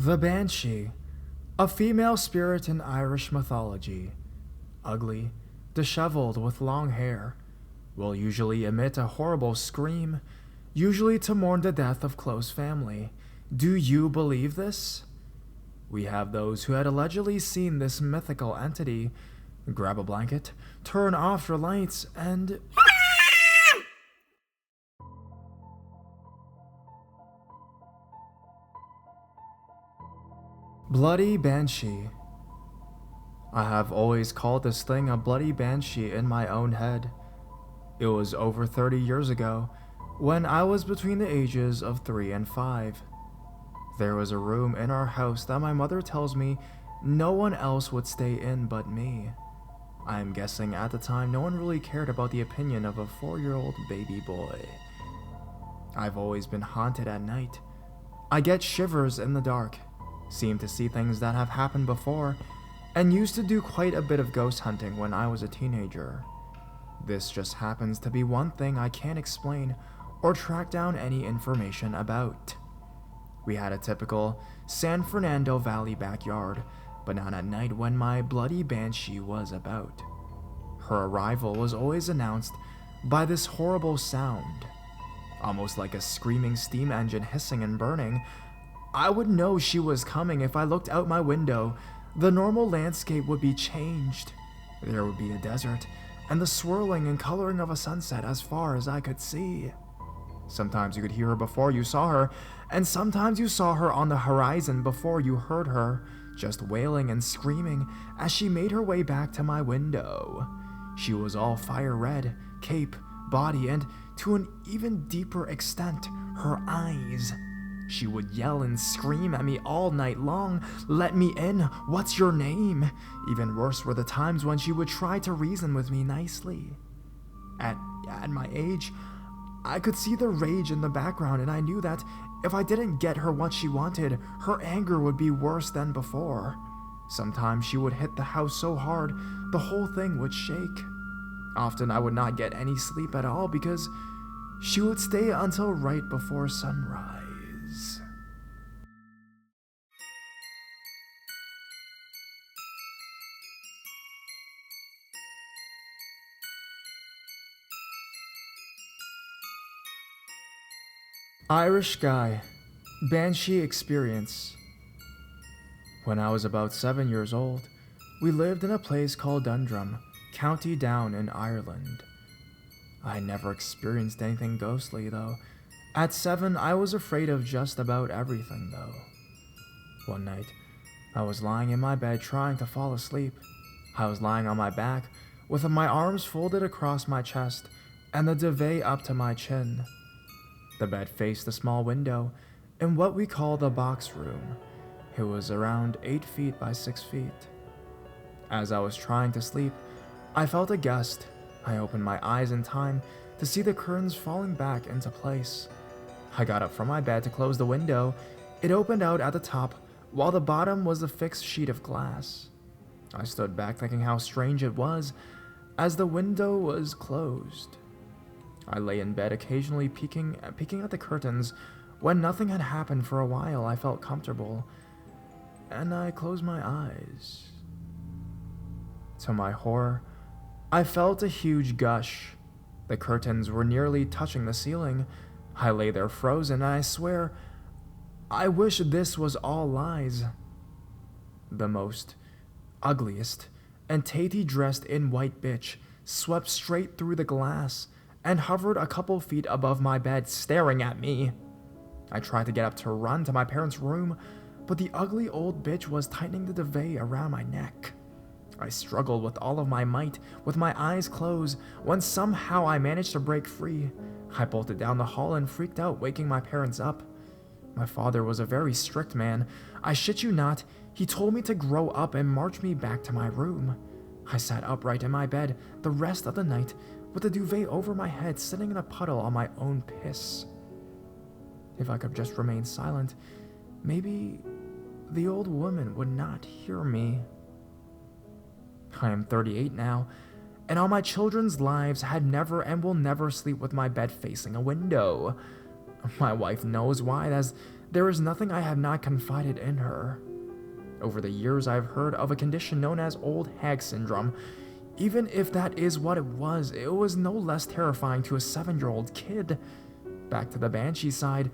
The Banshee, a female spirit in Irish mythology, ugly, disheveled with long hair, will usually emit a horrible scream, usually to mourn the death of close family. Do you believe this? We have those who had allegedly seen this mythical entity grab a blanket, turn off your lights, and Bloody Banshee. I have always called this thing a bloody banshee in my own head. It was over 30 years ago, when I was between the ages of 3 and 5. There was a room in our house that my mother tells me no one else would stay in but me. I am guessing at the time no one really cared about the opinion of a 4-year-old baby boy. I've always been haunted at night. I get shivers in the dark, seem to see things that have happened before, and used to do quite a bit of ghost hunting when I was a teenager. This just happens to be one thing I can't explain or track down any information about. We had a typical San Fernando Valley backyard, but not at night when my bloody banshee was about. Her arrival was always announced by this horrible sound, almost like a screaming steam engine hissing and burning. I would know she was coming if I looked out my window. The normal landscape would be changed. There would be a desert, and the swirling and coloring of a sunset as far as I could see. Sometimes you could hear her before you saw her, and sometimes you saw her on the horizon before you heard her, just wailing and screaming as she made her way back to my window. She was all fire red, cape, body, and to an even deeper extent, her eyes. She would yell and scream at me all night long. "Let me in, what's your name?" Even worse were the times when she would try to reason with me nicely. At my age, I could see the rage in the background, and I knew that if I didn't get her what she wanted, her anger would be worse than before. Sometimes she would hit the house so hard, the whole thing would shake. Often I would not get any sleep at all because she would stay until right before sunrise. Irish guy, Banshee experience. When I was about 7 years old, we lived in a place called Dundrum, County Down in Ireland. I never experienced anything ghostly though. At 7, I was afraid of just about everything though. One night, I was lying in my bed trying to fall asleep. I was lying on my back with my arms folded across my chest and the duvet up to my chin. The bed faced a small window in what we call the box room. It was around 8 feet by 6 feet. As I was trying to sleep, I felt a gust. I opened my eyes in time to see the curtains falling back into place. I got up from my bed to close the window. It opened out at the top, while the bottom was a fixed sheet of glass. I stood back thinking how strange it was, as the window was closed. I lay in bed occasionally peeking at the curtains. When nothing had happened for a while, I felt comfortable, and I closed my eyes. To my horror, I felt a huge gush. The curtains were nearly touching the ceiling. I lay there frozen, and I swear, I wish this was all lies. The most ugliest and tatty dressed in white bitch swept straight through the glass and hovered a couple feet above my bed, staring at me. I tried to get up to run to my parents' room, but the ugly old bitch was tightening the duvet around my neck. I struggled with all of my might, with my eyes closed, when somehow I managed to break free. I bolted down the hall and freaked out, waking my parents up. My father was a very strict man. I shit you not, he told me to grow up and march me back to my room. I sat upright in my bed the rest of the night, with the duvet over my head, sitting in a puddle on my own piss. If I could just remain silent, maybe the old woman would not hear me. I am 38 now, and all my children's lives had never and will never sleep with my bed facing a window. My wife knows why, as There is nothing I have not confided in her. Over the years, I've heard of a condition known as old hag syndrome. Even if that is what it was no less terrifying to a 7-year-old kid. Back to the Banshee side,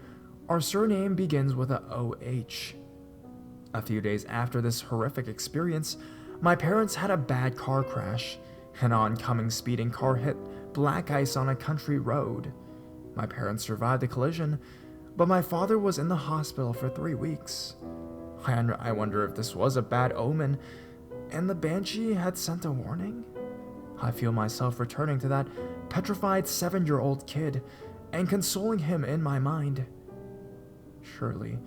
our surname begins with a OH. A few days after this horrific experience, my parents had a bad car crash. An oncoming speeding car hit black ice on a country road. My parents survived the collision, but my father was in the hospital for 3 weeks. I wonder if this was a bad omen, and the Banshee had sent a warning? I feel myself returning to that petrified 7-year-old kid and consoling him in my mind. Surely,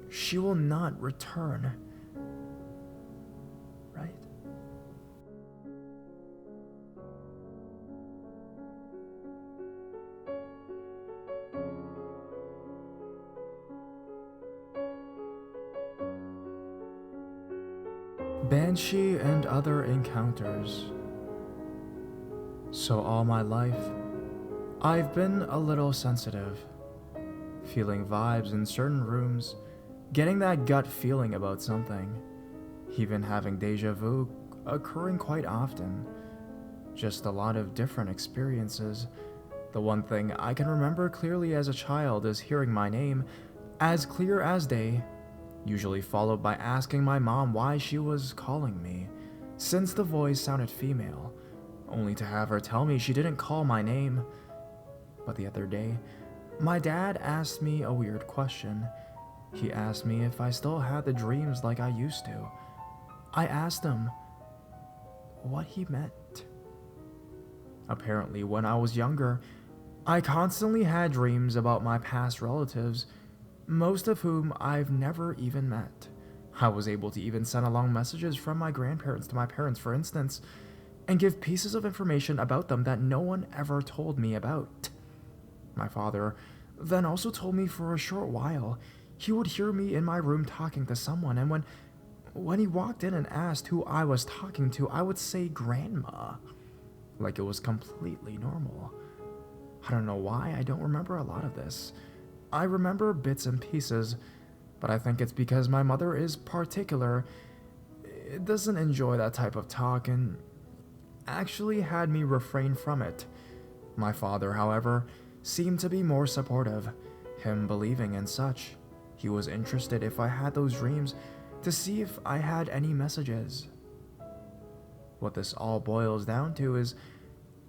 she will not return, right? Banshee and other encounters. So all my life, I've been a little sensitive, feeling vibes in certain rooms, getting that gut feeling about something, even having deja vu occurring quite often. Just a lot of different experiences. The one thing I can remember clearly as a child is hearing my name, as clear as day, usually followed by asking my mom why she was calling me, since the voice sounded female, only to have her tell me she didn't call my name. But the other day, my dad asked me a weird question. He asked me if I still had the dreams like I used to. I asked him what he meant. Apparently, when I was younger, I constantly had dreams about my past relatives, most of whom I've never even met. I was able to even send along messages from my grandparents to my parents, for instance, and give pieces of information about them that no one ever told me about. My father then also told me for a short while he would hear me in my room talking to someone, and when he walked in and asked who I was talking to, I would say grandma, like it was completely normal. I don't know why I don't remember a lot of this. I remember bits and pieces, but I think it's because my mother is particular. It doesn't enjoy that type of talk and actually had me refrain from it. My father, however, seemed to be more supportive, him believing in such. He was interested if I had those dreams to see if I had any messages. What this all boils down to is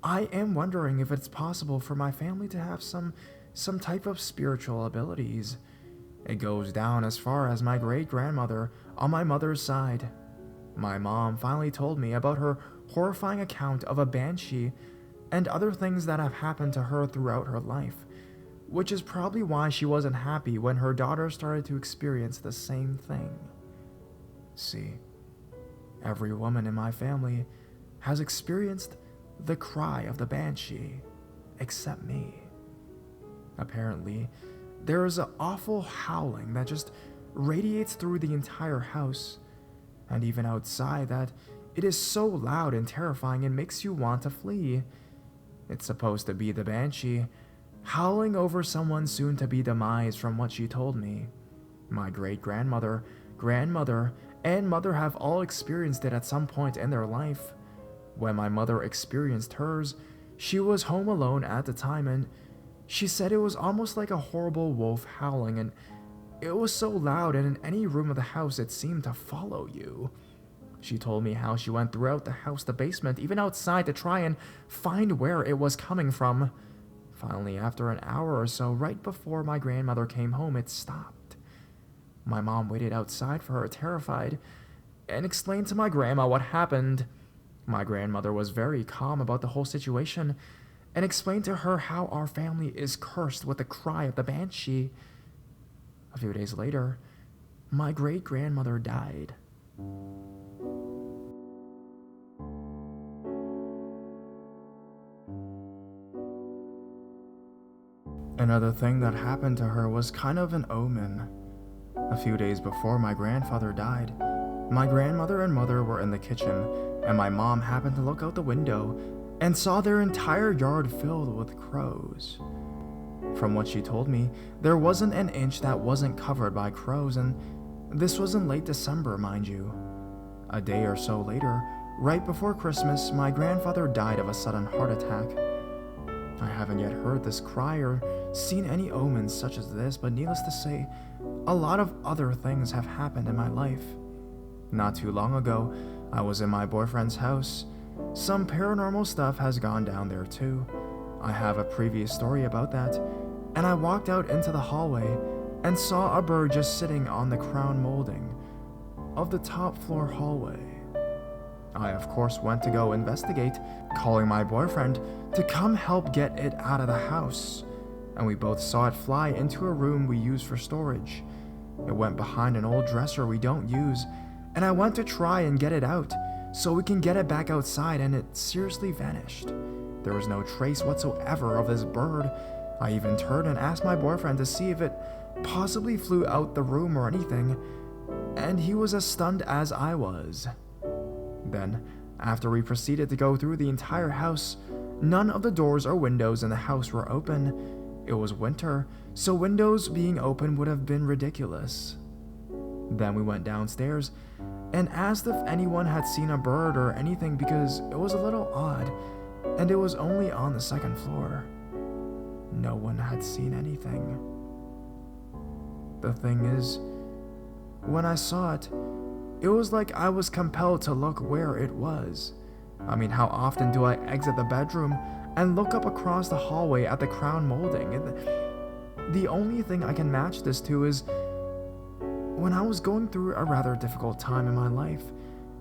I am wondering if it's possible for my family to have some type of spiritual abilities. It goes down as far as my great-grandmother on my mother's side. My mom finally told me about her horrifying account of a banshee and other things that have happened to her throughout her life, which is probably why she wasn't happy when her daughter started to experience the same thing. See, every woman in my family has experienced the cry of the banshee, except me. Apparently, there is an awful howling that just radiates through the entire house, and even outside that it is so loud and terrifying it makes you want to flee. It's supposed to be the banshee howling over someone's soon-to-be demise from what she told me. My great-grandmother, grandmother, and mother have all experienced it at some point in their life. When my mother experienced hers, she was home alone at the time, and she said it was almost like a horrible wolf howling, and it was so loud, and in any room of the house it seemed to follow you. She told me how she went throughout the house, the basement, even outside to try and find where it was coming from. Finally, after an hour or so, right before my grandmother came home, it stopped. My mom waited outside for her, terrified, and explained to my grandma what happened. My grandmother was very calm about the whole situation and explained to her how our family is cursed with the cry of the banshee. A few days later, my great-grandmother died. Another thing that happened to her was kind of an omen. A few days before my grandfather died, my grandmother and mother were in the kitchen, and my mom happened to look out the window and saw their entire yard filled with crows. From what she told me, there wasn't an inch that wasn't covered by crows, and this was in late December, mind you. A day or so later, right before Christmas, my grandfather died of a sudden heart attack. I haven't yet heard this cry or seen any omens such as this, but needless to say, a lot of other things have happened in my life. Not too long ago, I was in my boyfriend's house. Some paranormal stuff has gone down there too. I have a previous story about that, and I walked out into the hallway and saw a bird just sitting on the crown molding of the top floor hallway. I of course went to go investigate, calling my boyfriend to come help get it out of the house, and we both saw it fly into a room we use for storage. It went behind an old dresser we don't use, and I went to try and get it out so we can get it back outside, and it seriously vanished. There was no trace whatsoever of this bird. I even turned and asked my boyfriend to see if it possibly flew out the room or anything, and he was as stunned as I was. Then, after we proceeded to go through the entire house, none of the doors or windows in the house were open. It was winter, so windows being open would have been ridiculous. Then we went downstairs and asked if anyone had seen a bird or anything because it was a little odd, and it was only on the second floor. No one had seen anything. The thing is, when I saw it, it was like I was compelled to look where it was. I mean, how often do I exit the bedroom and look up across the hallway at the crown molding? The only thing I can match this to is when I was going through a rather difficult time in my life,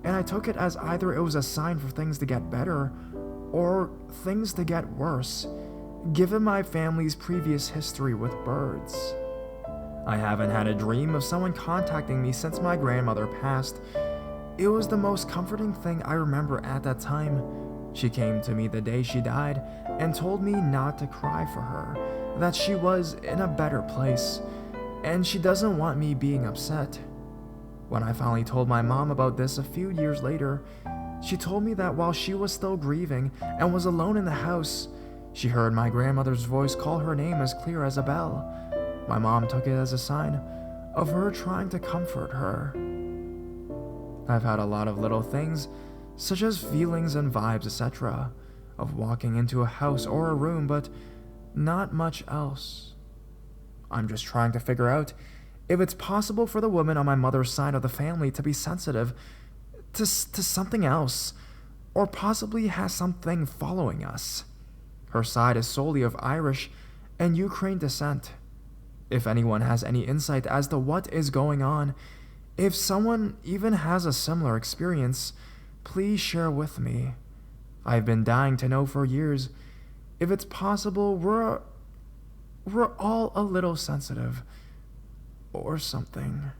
and I took it as either it was a sign for things to get better or things to get worse, given my family's previous history with birds. I haven't had a dream of someone contacting me since my grandmother passed. It was the most comforting thing I remember at that time. She came to me the day she died and told me not to cry for her, that she was in a better place, and she doesn't want me being upset. When I finally told my mom about this a few years later, she told me that while she was still grieving and was alone in the house, she heard my grandmother's voice call her name as clear as a bell. My mom took it as a sign of her trying to comfort her. I've had a lot of little things, such as feelings and vibes, etc., of walking into a house or a room, but not much else. I'm just trying to figure out if it's possible for the woman on my mother's side of the family to be sensitive to something else, or possibly has something following us. Her side is solely of Irish and Ukraine descent. If anyone has any insight as to what is going on, if someone even has a similar experience, please share with me. I've been dying to know for years. If it's possible, we're all a little sensitive or something.